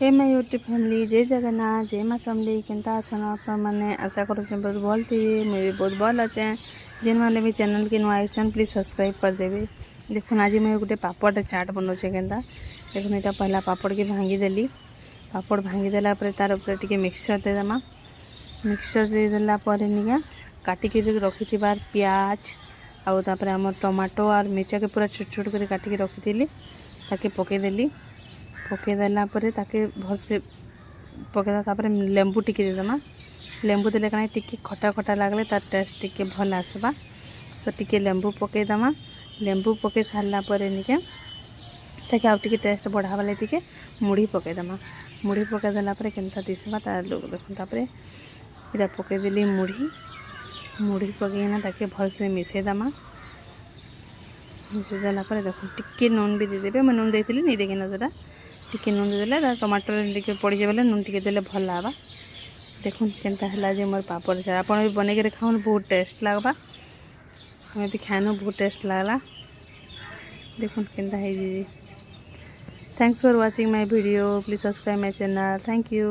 Hey my YouTube family जय जगन्नाथ जय माँ समली केनता अछन मैंने आशा करुचे बहुत भल थी मुझे भी बहुत भल अच्छे जेन मैंने भी चैनल के नुआ आइछन प्लीज सब्सक्राइब कर देवे। देखुन आज मैं गोटे पापड़ चाट बनाऊे केनता देखुन यहाँ पहला पापड़ के भांगीदेली पापड़ भांगीदेला तार ऊपर टी मिक्सचर देदेमा मिक्सचर देदेला निका काटिक रखि पियाज आउे आम टमाटो और मिर्चा के पूरा छोट छोट कर काटिक रखी ताके पकईदेली पकईदेला ताके भलसे पकईदा लेंबू टिके देदेमा लेंबू देले कहीं टिके खटा खटा लगले तार टेस्ट टिके भल आसबा तो टिके लेंबू पकईदमा लेंबू पकई सारा निके ताके आउ टिके टेस्ट बढ़ावा लगे टिके मुढ़ी पकईदमा मुढ़ी पकईदेला केनता दिशा तार लोग देखो तापर इटा पकईदेली मुढ़ी मुढ़ी पकईना ताके भलसे मिसईदमा मिसईदेला देखो टिके नून भी देदेवे मैं नून देती नहीं देखना जोटा टिके नून देदेले टमाटर टिके पड़े बोले नून टिके देले भल लगा देखुन केनता है जे मोर पापड़ चाट आप भी बनई खाऊन बहुत टेस्ट लगवा हमें भी खाएनु बहुत टेस्ट लगला देखुन केनता है जी। Thanks for watching my video please subscribe my channel thank you.